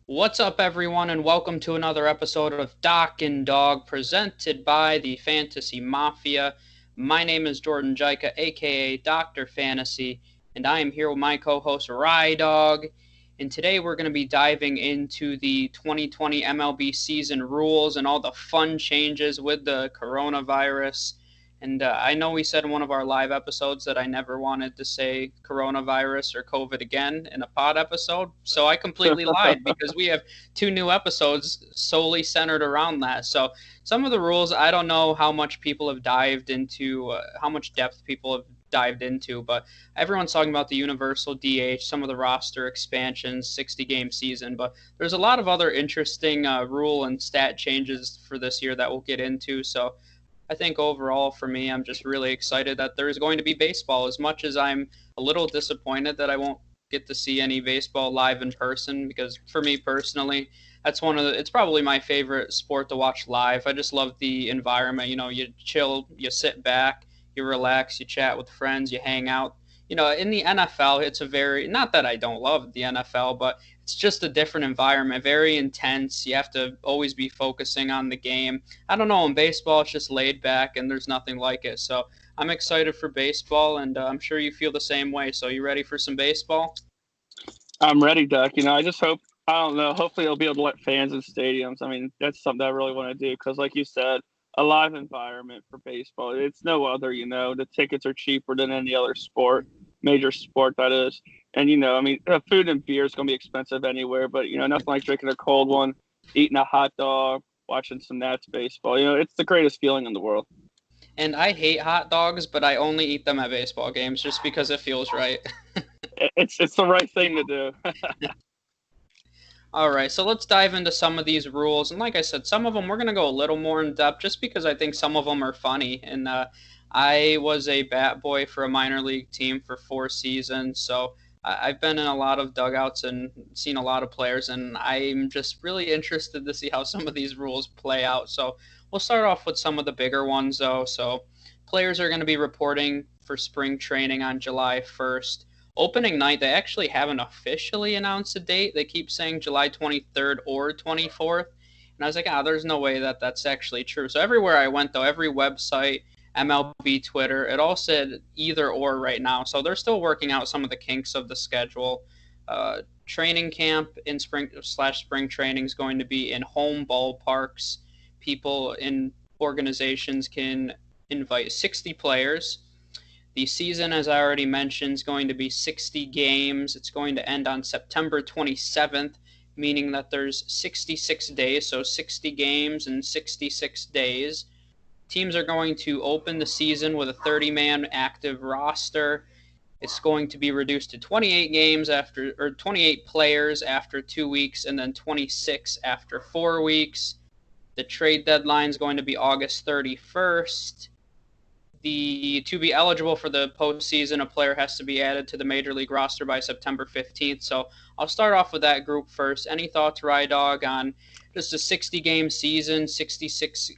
What's up, everyone, and welcome to another episode of Doc and Dog presented by the Fantasy Mafia. My name is Jordan Jaika, aka Dr. Fantasy, and I am here with my co host Rydawg. And today we're going to be diving into the 2020 MLB season rules and all the fun changes with the coronavirus. And I know we said in one of our live episodes that I never wanted to say coronavirus or COVID again in a pod episode. So I completely lied because we have two new episodes solely centered around that. So some of the rules, I don't know how much people have dived into, how much depth people have dived into, but everyone's talking about the universal DH, some of the roster expansions, 60 game season. But there's a lot of other interesting rule and stat changes for this year that we'll get into. So I think overall for me, I'm just really excited that there is going to be baseball. As much as I'm a little disappointed that I won't get to see any baseball live in person, because for me personally, that's it's probably my favorite sport to watch live. I just love the environment. You know, you chill, you sit back, you relax, you chat with friends, you hang out. You know, in the NFL, it's a very, not that I don't love the NFL, but it's just a different environment, very intense. You have to always be focusing on the game. I don't know. In baseball, it's just laid back, and there's nothing like it. So I'm excited for baseball, and I'm sure you feel the same way. So you ready for some baseball? I'm ready, Duck. I just hope, I don't know, hopefully they'll be able to let fans in stadiums. I mean, that's something I really want to do because, like you said, a live environment for baseball. It's no other, the tickets are cheaper than any other sport, major sport that is. And, I mean, food and beer is going to be expensive anywhere, but, nothing like drinking a cold one, eating a hot dog, watching some Nats baseball. It's the greatest feeling in the world. And I hate hot dogs, but I only eat them at baseball games just because it feels right. It's the right thing to do. All right, so let's dive into some of these rules. And like I said, some of them we're going to go a little more in depth just because I think some of them are funny. And I was a bat boy for a minor league team for 4 seasons. So I've been in a lot of dugouts and seen a lot of players. And I'm just really interested to see how some of these rules play out. So we'll start off with some of the bigger ones, though. So players are going to be reporting for spring training on July 1st. Opening night, they actually haven't officially announced a date. They keep saying July 23rd or 24th. And I was like, there's no way that that's actually true. So everywhere I went, though, every website, MLB, Twitter, it all said either or right now. So they're still working out some of the kinks of the schedule. Training camp in spring training is going to be in home ballparks. People in organizations can invite 60 players. The season, as I already mentioned, is going to be 60 games. It's going to end on September 27th, meaning that there's 66 days, so 60 games in 66 days. Teams are going to open the season with a 30-man active roster. It's going to be reduced to 28 games or 28 players after 2 weeks, and then 26 after 4 weeks. The trade deadline is going to be August 31st. To be eligible for the postseason, a player has to be added to the major league roster by September 15th. So I'll start off with that group first. Any thoughts, Rydawg, on just a 60 game season, 66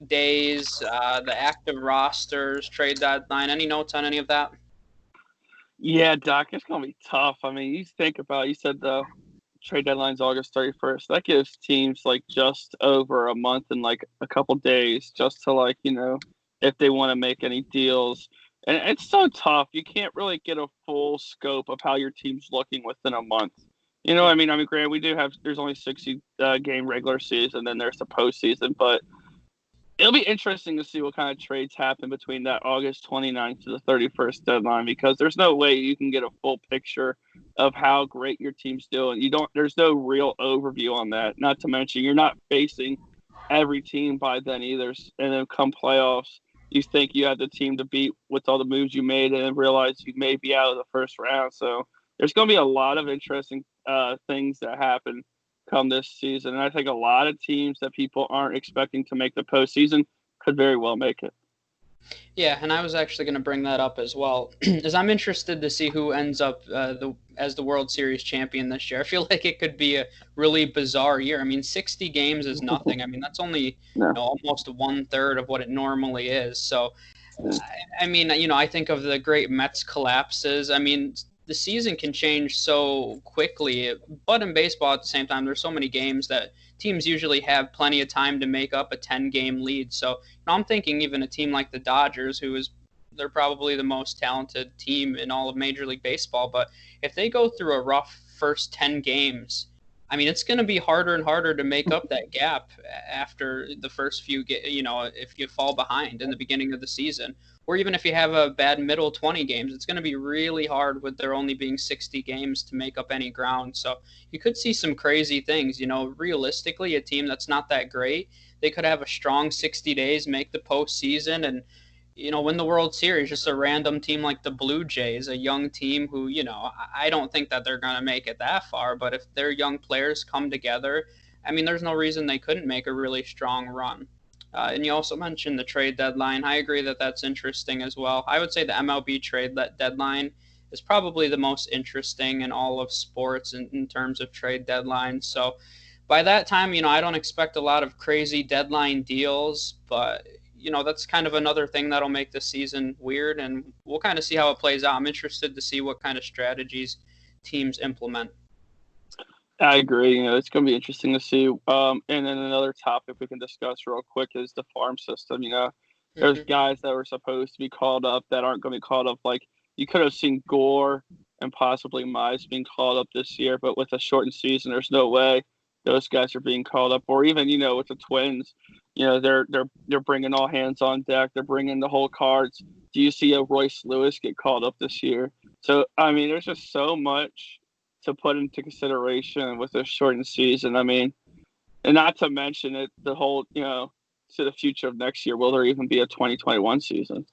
days, the active rosters, trade deadline? Any notes on any of that? Yeah, Doc, it's going to be tough. I mean, you said the trade deadline's August 31st. That gives teams like just over a month and like a couple days just to if they want to make any deals. And it's so tough. You can't really get a full scope of how your team's looking within a month. You know what I mean? I mean, granted, there's only 60 game regular season, then there's the postseason, but it'll be interesting to see what kind of trades happen between that August 29th to the 31st deadline because there's no way you can get a full picture of how great your team's doing. There's no real overview on that. Not to mention you're not facing every team by then either. And then come playoffs, you think you have the team to beat with all the moves you made and then realize you may be out of the first round. So there's going to be a lot of interesting things that happen come this season. And I think a lot of teams that people aren't expecting to make the postseason could very well make it. Yeah, and I was actually going to bring that up as well, as I'm interested to see who ends up as the World Series champion this year. I feel like it could be a really bizarre year. I mean, 60 games is nothing. I mean, that's only No. almost 1/3 of what it normally is. So, I mean, I think of the great Mets collapses. I mean, the season can change so quickly. But in baseball, at the same time, there's so many games that teams usually have plenty of time to make up a 10-game lead. So I'm thinking even a team like the Dodgers, they're probably the most talented team in all of Major League Baseball. But if they go through a rough first 10 games, I mean, it's going to be harder and harder to make up that gap after the first few, if you fall behind in the beginning of the season, or even if you have a bad middle 20 games, it's going to be really hard with there only being 60 games to make up any ground. So you could see some crazy things. Realistically, a team that's not that great, they could have a strong 60 days, make the postseason, and win the World Series. Just a random team like the Blue Jays, a young team who, I don't think that they're going to make it that far. But if their young players come together, I mean, there's no reason they couldn't make a really strong run. And you also mentioned the trade deadline. I agree that that's interesting as well. I would say the MLB trade deadline is probably the most interesting in all of sports in terms of trade deadlines. So by that time, I don't expect a lot of crazy deadline deals, but that's kind of another thing that'll make the season weird, and we'll kind of see how it plays out. I'm interested to see what kind of strategies teams implement. I agree. It's going to be interesting to see. And then another topic we can discuss real quick is the farm system. There's guys that were supposed to be called up that aren't going to be called up. Like you could have seen Gore and possibly Mize being called up this year, but with a shortened season, there's no way those guys are being called up. Or even with the Twins, they're bringing all hands on deck. They're bringing the whole cards. Do you see a Royce Lewis get called up this year? So I mean, there's just so much to put into consideration with a shortened season. I mean, and not to mention it, the whole, to the future of next year. Will there even be a 2021 season?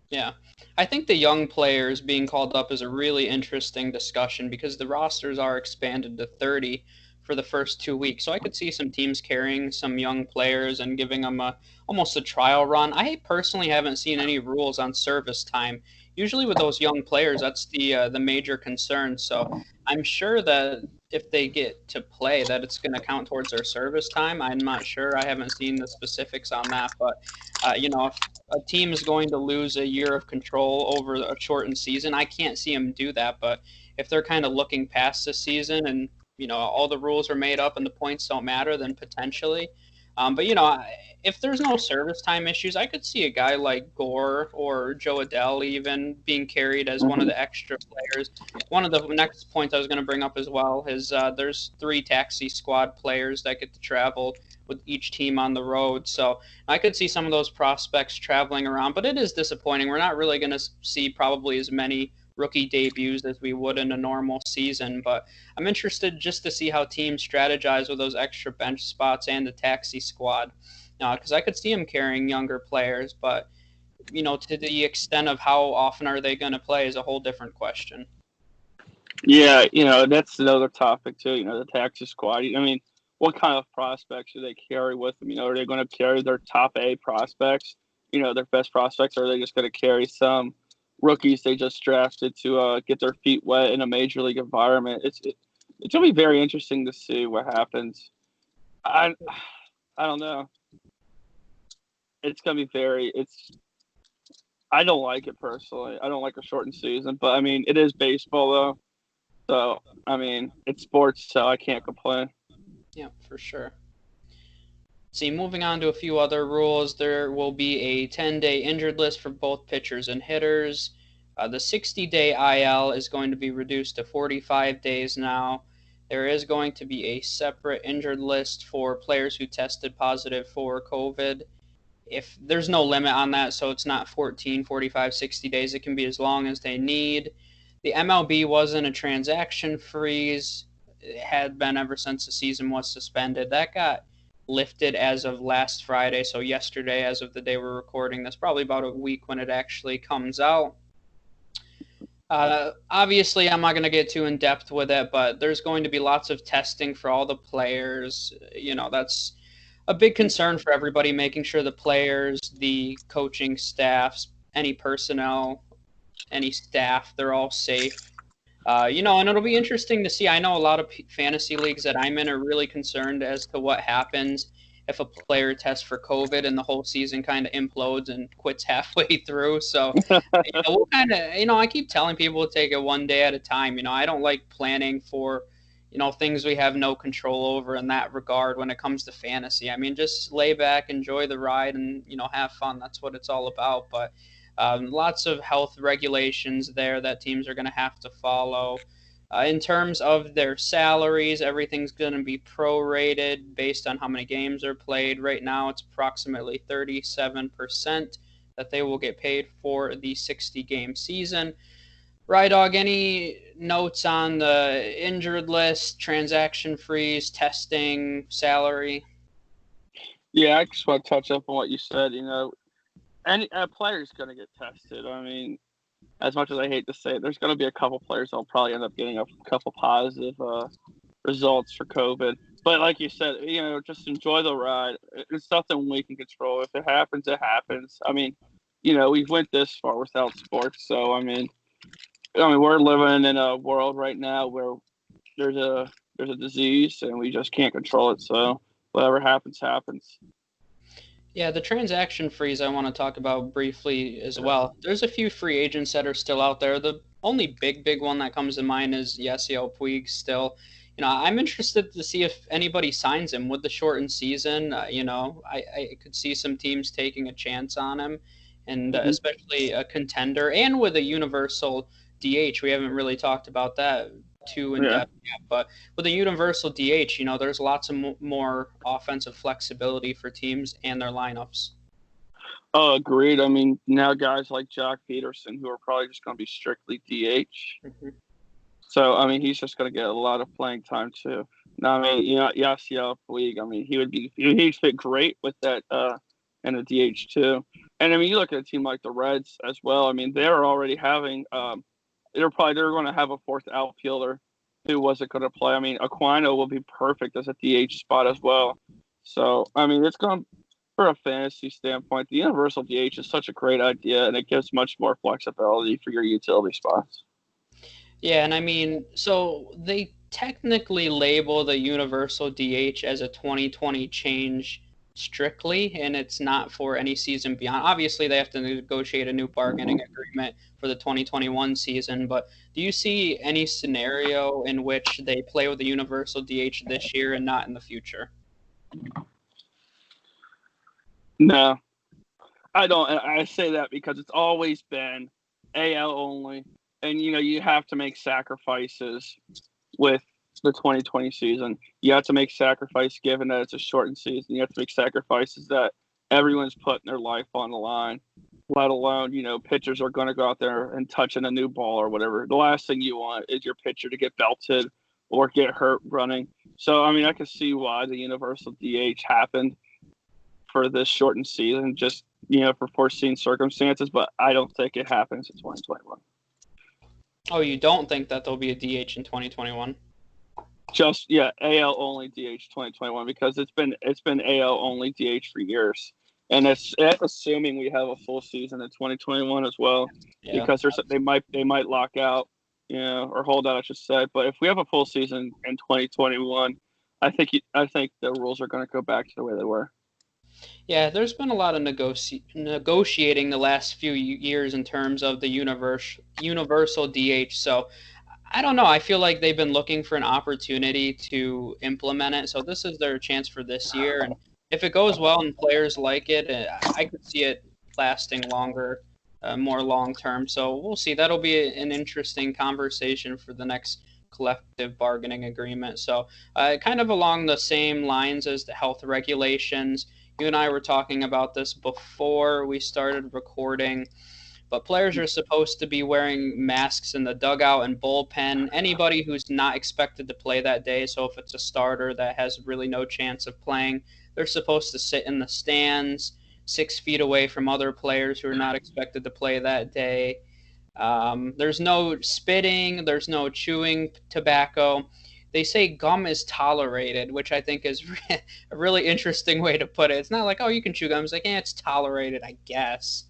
Yeah. I think the young players being called up is a really interesting discussion because the rosters are expanded to 30 for the first 2 weeks. So I could see some teams carrying some young players and giving them almost a trial run. I personally haven't seen any rules on service time. Usually with those young players, that's the major concern. So I'm sure that if they get to play, that it's going to count towards their service time. I'm not sure. I haven't seen the specifics on that, but if a team is going to lose a year of control over a shortened season, I can't see them do that. But if they're kind of looking past the season and all the rules are made up and the points don't matter, then potentially. But if there's no service time issues, I could see a guy like Gore or Joe Adele even being carried as one of the extra players. One of the next points I was going to bring up as well is there's 3 taxi squad players that get to travel with each team on the road. So I could see some of those prospects traveling around, but it is disappointing. We're not really going to see probably as many rookie debuts as we would in a normal season, but I'm interested just to see how teams strategize with those extra bench spots and the taxi squad, because I could see them carrying younger players, but to the extent of how often are they going to play is a whole different question. Yeah, that's another topic too. The taxi squad. I mean, what kind of prospects do they carry with them? Are they going to carry their top A prospects? Their best prospects, or are they just going to carry some rookies they just drafted to get their feet wet in a major league environment? It's gonna be very interesting to see what happens. I don't know. It's gonna be I don't like it personally. I don't like a shortened season, but I mean it is baseball though. So I mean it's sports, so I can't complain. Yeah, for sure. See, moving on to a few other rules, there will be a 10-day injured list for both pitchers and hitters. The 60-day IL is going to be reduced to 45 days now. There is going to be a separate injured list for players who tested positive for COVID. If there's no limit on that, so it's not 14, 45, 60 days, it can be as long as they need. The MLB was in a transaction freeze. It had been ever since the season was suspended. That got lifted as of last Friday, so yesterday, as of the day we're recording this, probably about a week when it actually comes out. Obviously, I'm not going to get too in depth with it, but there's going to be lots of testing for all the players. That's a big concern for everybody, making sure the players, the coaching staffs, any personnel, any staff, they're all safe. And it'll be interesting to see. I know a lot of fantasy leagues that I'm in are really concerned as to what happens if a player tests for COVID and the whole season kind of implodes and quits halfway through. So, we'll kind of, I keep telling people to take it one day at a time. I don't like planning for, things we have no control over in that regard when it comes to fantasy. I mean, just lay back, enjoy the ride, and, have fun. That's what it's all about. But lots of health regulations there that teams are going to have to follow. In terms of their salaries, everything's going to be prorated based on how many games are played. Right now, it's approximately 37% that they will get paid for the 60-game season. Rydawg, any notes on the injured list, transaction freeze, testing, salary? Yeah, I just want to touch up on what you said. Any player's going to get tested. I mean, as much as I hate to say it, there's going to be a couple players that'll probably end up getting a couple positive results for COVID. But like you said, just enjoy the ride. It's nothing we can control. If it happens, it happens. I mean, we've went this far without sports, so I mean, we're living in a world right now where there's a disease and we just can't control it. So whatever happens, happens. Yeah, the transaction freeze I want to talk about briefly as well. There's a few free agents that are still out there. The only big one that comes to mind is Yasiel Puig still. I'm interested to see if anybody signs him with the shortened season. I could see some teams taking a chance on him, and especially a contender, and with a universal DH. We haven't really talked about that too in depth yet, but with a universal DH, there's lots of more offensive flexibility for teams and their lineups. Oh, agreed. I mean, now guys like Jock Peterson, who are probably just going to be strictly DH. Mm-hmm. So, I mean, he's just going to get a lot of playing time too. Now, I mean, Yasiel Puig, I mean, he'd fit great with that and the DH too. And I mean, you look at a team like the Reds as well. I mean, they're already having they're going to have a fourth outfielder who wasn't going to play. I mean, Aquino will be perfect as a DH spot as well. So, I mean, it's going for a fantasy standpoint, the universal DH is such a great idea, and it gives much more flexibility for your utility spots. Yeah, and I mean, so they technically label the universal DH as a 2020 change strictly, and it's not for any season beyond. Obviously, they have to negotiate a new bargaining agreement for the 2021 season, but do you see any scenario in which they play with the universal DH this year and not in the future? No, I don't. I say that because it's always been AL only, and you have to make sacrifices with the 2020 season. You have to make sacrifice given that it's a shortened season. You have to make sacrifices that everyone's putting their life on the line, let alone, pitchers are going to go out there and touching a new ball or whatever. The last thing you want is your pitcher to get belted or get hurt running. So, I mean, I can see why the universal DH happened for this shortened season, just, for foreseen circumstances, but I don't think it happens in 2021. Oh, you don't think that there'll be a DH in 2021? Just AL only DH 2021 because it's been AL only DH for years, and it's assuming we have a full season in 2021 as well, because they might lock out, or hold out, I should say. But if we have a full season in 2021, I think the rules are going to go back to the way they were. Yeah, there's been a lot of negotiating the last few years in terms of the universal DH. So I don't know. I feel like they've been looking for an opportunity to implement it. So this is their chance for this year. And if it goes well and players like it, I could see it lasting longer, more long term. So we'll see. That'll be an interesting conversation for the next collective bargaining agreement. So kind of along the same lines as the health regulations. You and I were talking about this before we started recording, but players are supposed to be wearing masks in the dugout and bullpen. Anybody who's not expected to play that day, so if it's a starter that has really no chance of playing, they're supposed to sit in the stands 6 feet away from other players who are not expected to play that day. There's no spitting, there's no chewing tobacco. They say gum is tolerated, which I think is a really interesting way to put it. It's not like, oh, you can chew gum. It's like, it's tolerated, I guess.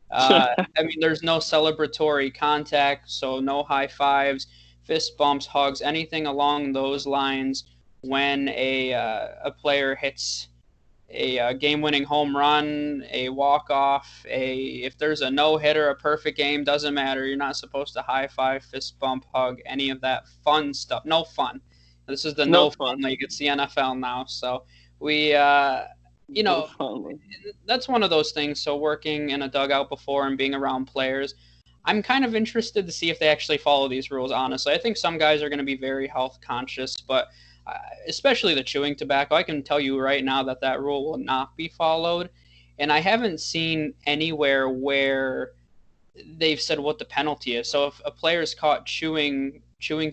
I mean, there's no celebratory contact, so no high fives, fist bumps, hugs, anything along those lines when a player hits a game-winning home run, a walk-off, if there's a no-hitter, a perfect game, doesn't matter. You're not supposed to high-five, fist bump, hug, any of that fun stuff. No fun. This is the No no fun fun. league. It's the NFL now. So we, you No know, fun. that's one of those things. So working in a dugout before and being around players, I'm kind of interested to see if they actually follow these rules. Honestly, I think some guys are going to be very health conscious, but especially the chewing tobacco, I can tell you right now that that rule will not be followed. And I haven't seen anywhere where they've said what the penalty is. So if a player is caught chewing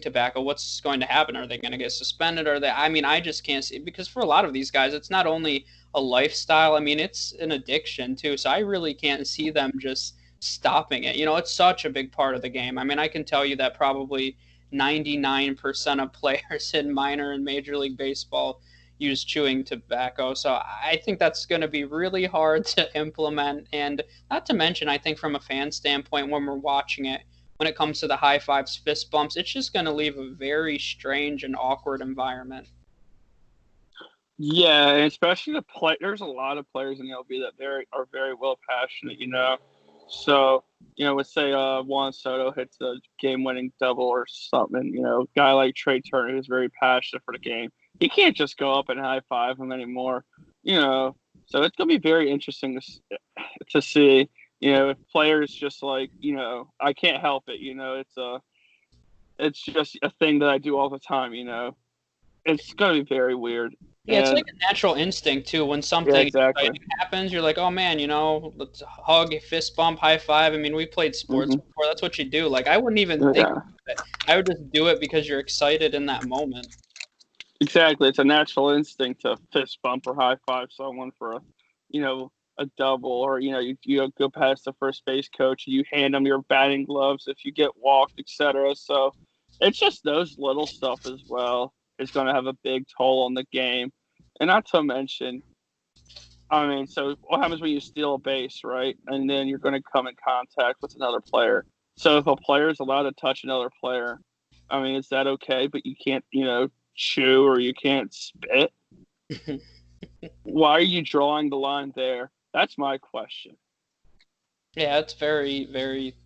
tobacco, what's going to happen? Are they going to get suspended? Or they? I mean, I just can't see, because for a lot of these guys, it's not only a lifestyle. I mean, it's an addiction too. So I really can't see them just stopping it. It's such a big part of the game. I mean, I can tell you that probably 99% of players in minor and major league baseball use chewing tobacco. So I think that's going to be really hard to implement. And not to mention, I think from a fan standpoint, when we're watching it, when it comes to the high fives, fist bumps, it's just going to leave a very strange and awkward environment. Yeah, and especially there's a lot of players in the MLB that are very well passionate, So, let's say Juan Soto hits a game-winning double or something. A guy like Trey Turner who's very passionate for the game. He can't just go up and high-five him anymore. So it's gonna be very interesting to see. If players just like, I can't help it. It's just a thing that I do all the time. It's gonna be very weird. Yeah, it's like a natural instinct too. When Yeah, something exactly. exciting happens, you're like, "Oh man, let's hug, fist bump, high five." I mean, we played sports Hmm. before. That's what you do. Like, I wouldn't even think Yeah, of it. I would just do it because you're excited in that moment. exactly. It's a natural instinct to fist bump or high five someone for a double, or you go past the first base coach and you hand them your batting gloves if you get walked, etc. So it's just those little stuff as well is going to have a big toll on the game, and not to mention, I mean, so what happens when you steal a base, right? And then you're going to come in contact with another player. So if a player is allowed to touch another player, I mean, is that okay? But you can't, chew or you can't spit. Why are you drawing the line there? That's my question. Yeah, it's very, very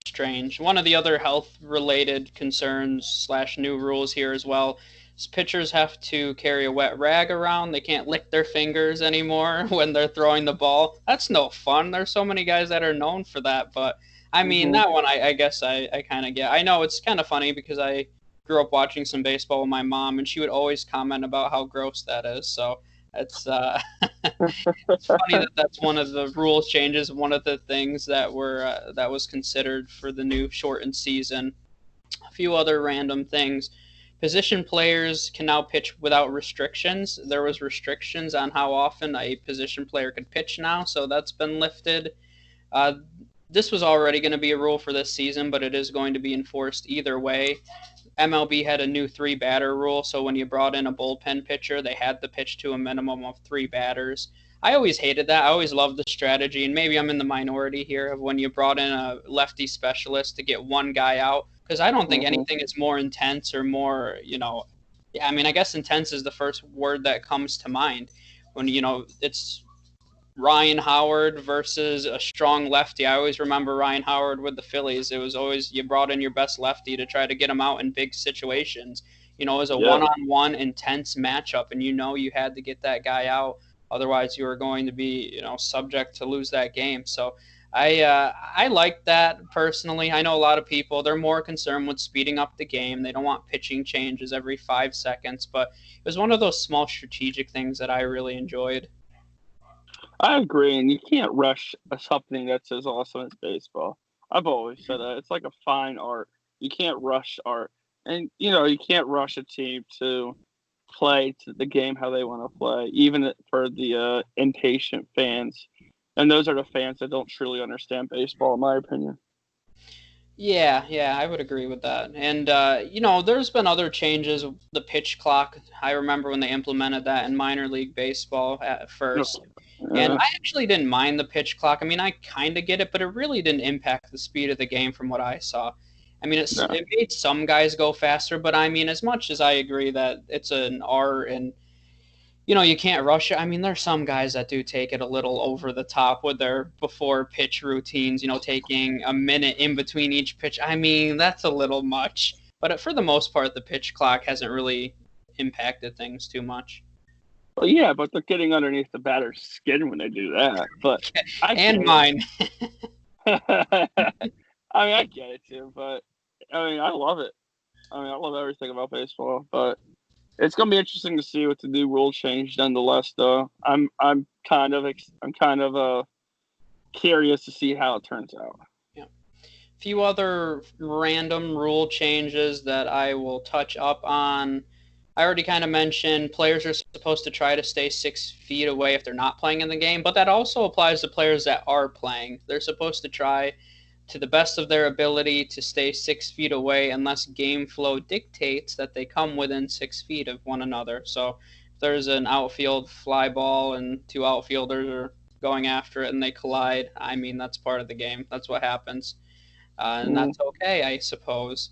strange. One of the other health related concerns slash new rules here as well is pitchers have to carry a wet rag around. They can't lick their fingers anymore when they're throwing the ball. That's no fun. There's so many guys that are known for that. But I mean, Hmm. that one I guess I kind of get. I know it's kind of funny because I grew up watching some baseball with my mom, and she would always comment about how gross that is. So it's it's funny that that's one of the rules changes, one of the things that was considered for the new shortened season. A few other random things. Position players can now pitch without restrictions. There was restrictions on how often a position player could pitch now, so that's been lifted. Uh, this was already going to be a rule for this season, but it is going to be enforced either way. MLB had a new three batter rule, so when you brought in a bullpen pitcher, they had to pitch to a minimum of three batters. I always hated that. I always loved the strategy, and maybe I'm in the minority here of when you brought in a lefty specialist to get one guy out, because I don't think Hmm. anything is more intense or more, yeah, I mean, I guess intense is the first word that comes to mind when, it's Ryan Howard versus a strong lefty. I always remember Ryan Howard with the Phillies. It was always you brought in your best lefty to try to get him out in big situations. It was a Yep. one-on-one intense matchup, and you had to get that guy out. Otherwise, you were going to be subject to lose that game. So I like that personally. I know a lot of people they're more concerned with speeding up the game. They don't want pitching changes every 5 seconds, but it was one of those small strategic things that I really enjoyed. I agree, and you can't rush something that's as awesome as baseball. I've always said that it's like a fine art. You can't rush art, and you can't rush a team to play to the game how they want to play, even for the impatient fans. And those are the fans that don't truly understand baseball, in my opinion. Yeah, yeah, I would agree with that. And there's been other changes. The pitch clock. I remember when they implemented that in minor league baseball at Yep. first. And Uh, I actually didn't mind the pitch clock. I mean, I kind of get it, but it really didn't impact the speed of the game from what I saw. I mean, no. it made some guys go faster, but I mean, as much as I agree that it's an art and you can't rush it. I mean, there's some guys that do take it a little over the top with their before pitch routines, taking a minute in between each pitch. I mean, that's a little much. But for the most part, the pitch clock hasn't really impacted things too much. Well, yeah, but they're getting underneath the batter's skin when they do that. But I And get mine. it. I mean, I get it too, but I mean, I love it. I mean, I love everything about baseball, but it's gonna be interesting to see what the new rule change. Nonetheless, though, I'm kind of curious to see how it turns out. Yeah. A few other random rule changes that I will touch up on. I already kind of mentioned players are supposed to try to stay 6 feet away if they're not playing in the game, but that also applies to players that are playing. They're supposed to try to the best of their ability to stay 6 feet away unless game flow dictates that they come within 6 feet of one another. So if there's an outfield fly ball and two outfielders are going after it and they collide, I mean, that's part of the game. That's what happens. And Mm. that's okay, I suppose.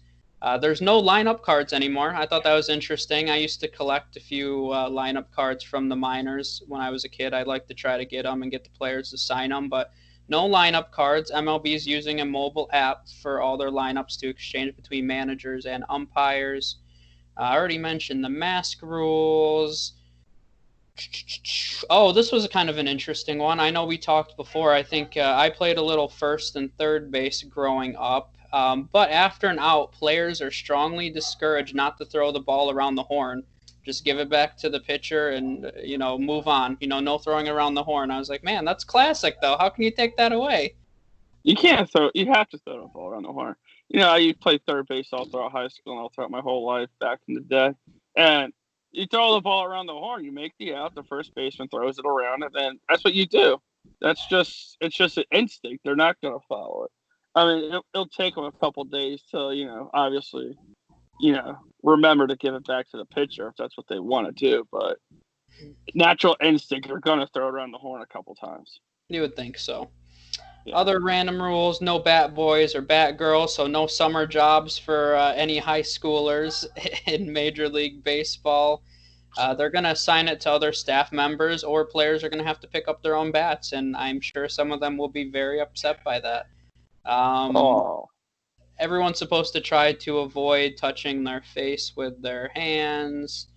There's no lineup cards anymore. I thought that was interesting. I used to collect a few lineup cards from the minors when I was a kid. I'd like to try to get them and get the players to sign them, but no lineup cards. MLB is using a mobile app for all their lineups to exchange between managers and umpires. I already mentioned the mask rules. Oh, this was kind of an interesting one. I know we talked before. I think I played a little first and third base growing up. But after an out, players are strongly discouraged not to throw the ball around the horn. Just give it back to the pitcher and, move on. No throwing around the horn. I was like, man, that's classic, though. How can you take that away? You can't throw. You have to throw the ball around the horn. You know, I played third base all throughout high school and all throughout my whole life back in the day. And you throw the ball around the horn, you make the out. The first baseman throws it around, and then that's what you do. It's just an instinct. They're not going to follow it. I mean, it'll take them a couple days to, obviously, remember to give it back to the pitcher if that's what they want to do. But natural instinct, they're going to throw it around the horn a couple times. You would think so. Yeah. Other random rules, no bat boys or bat girls, so no summer jobs for any high schoolers in Major League Baseball. They're going to assign it to other staff members, or players are going to have to pick up their own bats, and I'm sure some of them will be very upset by that. Um, Oh. Everyone's supposed to try to avoid touching their face with their hands.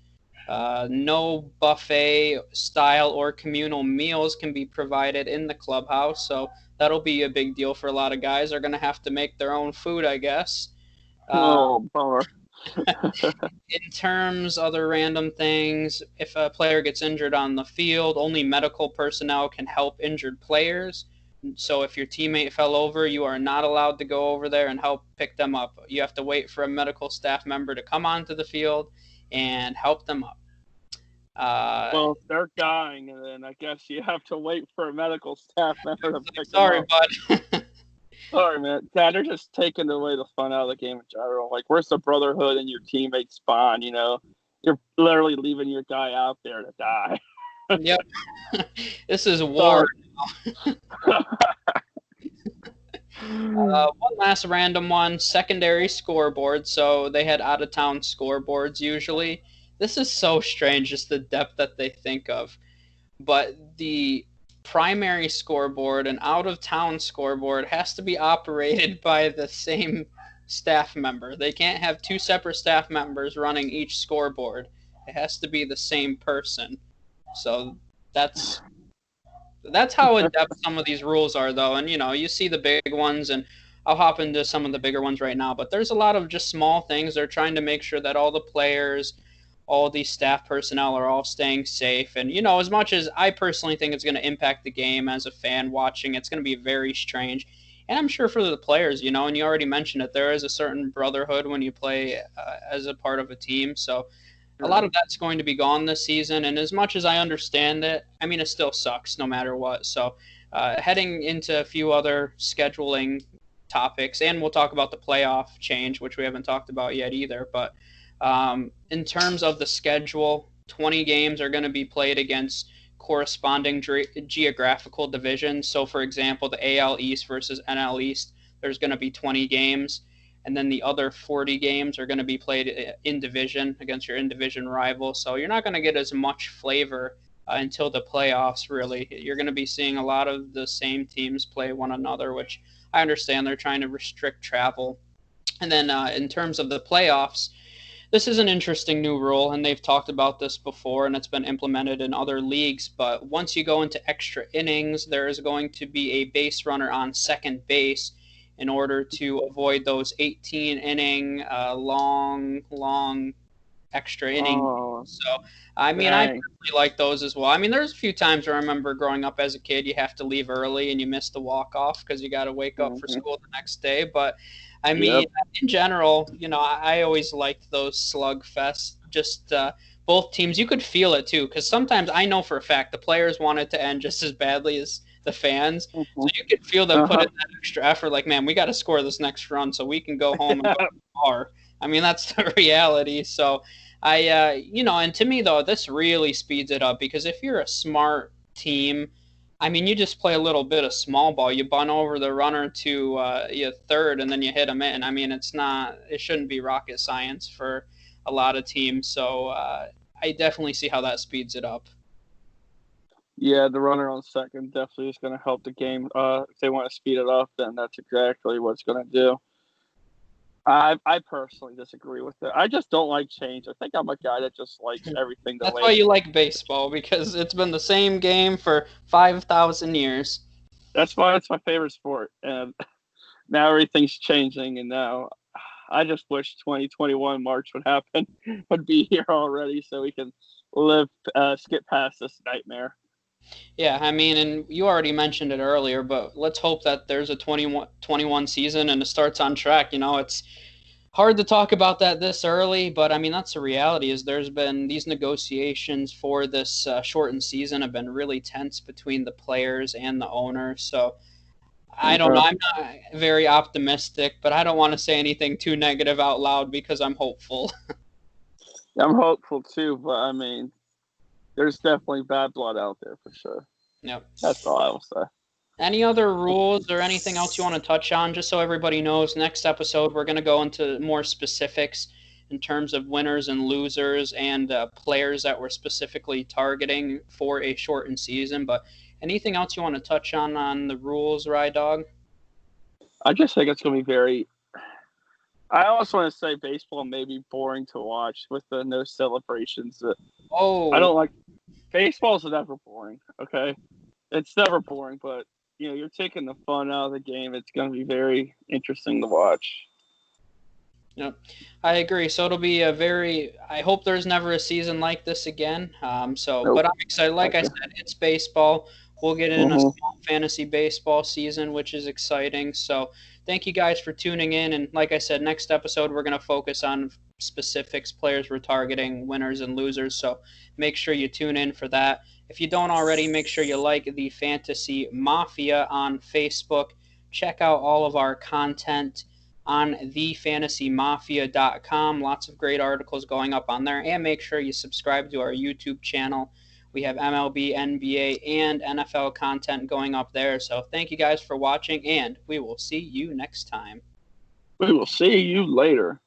No buffet style or communal meals can be provided in the clubhouse, so that'll be a big deal for a lot of guys. They're going to have to make their own food, I guess. Uh, Oh, bummer. in terms, other random things, if a player gets injured on the field, only medical personnel can help injured players. So if your teammate fell over, you are not allowed to go over there and help pick them up. You have to wait for a medical staff member to come onto the field and help them up. Uh, Well, if they're dying, and then I guess you have to wait for a medical staff member to pick them Sorry, up. bud. Sorry, man. Dad, they're just taking away the fun out of the game in general. Like, where's the brotherhood and your teammates bond? You're literally leaving your guy out there to die. Yep. This is war. One last random one, secondary scoreboard. So they had out of town scoreboards usually. This is so strange, just the depth that they think of. But the primary scoreboard and out of town scoreboard has to be operated by the same staff member. They can't have two separate staff members running each scoreboard. It has to be the same person. So that's how in depth some of these rules are, though. And you see the big ones, and I'll hop into some of the bigger ones right now. But there's a lot of just small things. They're trying to make sure that all the players, all these staff personnel are all staying safe. And as much as I personally think it's going to impact the game as a fan watching, it's going to be very strange. And I'm sure for the players, and you already mentioned it, there is a certain brotherhood when you play as a part of a team. So a lot of that's going to be gone this season. And as much as I understand it, I mean, it still sucks no matter what. So heading into a few other scheduling topics, and we'll talk about the playoff change, which we haven't talked about yet either. But in terms of the schedule, 20 games are going to be played against corresponding geographical divisions. So, for example, the AL East versus NL East, there's going to be 20 games. and then the other 40 games are going to be played in division against your in division rival. So you're not going to get as much flavor until the playoffs, really. You're going to be seeing a lot of the same teams play one another, which I understand they're trying to restrict travel. And then in terms of the playoffs, this is an interesting new rule, and they've talked about this before, and it's been implemented in other leagues. But once you go into extra innings, there is going to be a base runner on second base in order to avoid those 18 inning, long extra inning. Oh, So, I mean, I dang. personally like those as well. I mean, there's a few times where I remember growing up as a kid, you have to leave early and you miss the walk off because you got to wake up for Mhm. school the next day. But I mean, Yep. in general, I always liked those slugfests. Just both teams, you could feel it too, because sometimes I know for a fact the players want it to end just as badly as the fans. So Mhm. you could feel them put Uh-huh. in that extra effort, like, man, we got to score this next run so we can go home and go to the bar. I mean, that's the reality. So and to me though, this really speeds it up because if you're a smart team, I mean, you just play a little bit of small ball. You bunt over the runner to your third, and then you hit them in. I mean, it shouldn't be rocket science for a lot of teams. So I definitely see how that speeds it up. Yeah, the runner on second definitely is going to help the game. If they want to speed it up, then that's exactly what it's going to do. I personally disagree with it. I just don't like change. I think I'm a guy that just likes everything the That's way why it you is. like baseball because it's been the same game for 5,000 years. That's why it's my favorite sport. And now everything's changing, and now I just wish 2021 March would happen, would be here already, so we can skip past this nightmare. Yeah, I mean, and you already mentioned it earlier, but let's hope that there's a 21 season and it starts on track. It's hard to talk about that this early, but I mean, that's the reality is there's been these negotiations for this shortened season have been really tense between the players and the owner. So I don't know. Uh-huh. I'm not very optimistic, but I don't want to say anything too negative out loud because I'm hopeful. I'm hopeful too, but I mean, there's definitely bad blood out there for sure. Yep. That's all I will say. Any other rules or anything else you want to touch on, just so everybody knows? Next episode, we're going to go into more specifics in terms of winners and losers and players that we're specifically targeting for a shortened season. But anything else you want to touch on the rules, Rydawg? I just think it's going to be very. I also want to say baseball may be boring to watch with the no celebrations. I Oh, don't like baseball's never boring. Okay, it's never boring, but you're taking the fun out of the game. It's going to be very interesting to watch. yep, I agree. So it'll be a very. I hope there's never a season like this again. Nope. But I'm excited. Like I Gotcha. said, it's baseball. We'll get in a Mm-hmm. small fantasy baseball season, which is exciting. So thank you guys for tuning in. And like I said, next episode we're going to focus on specifics, players we're targeting, winners and losers. So make sure you tune in for that. If you don't already, make sure you like the Fantasy Mafia on Facebook. Check out all of our content on thefantasymafia.com. Lots of great articles going up on there. And make sure you subscribe to our YouTube channel. We have MLB, NBA, and NFL content going up there. So thank you guys for watching, and we will see you next time. We will see you later.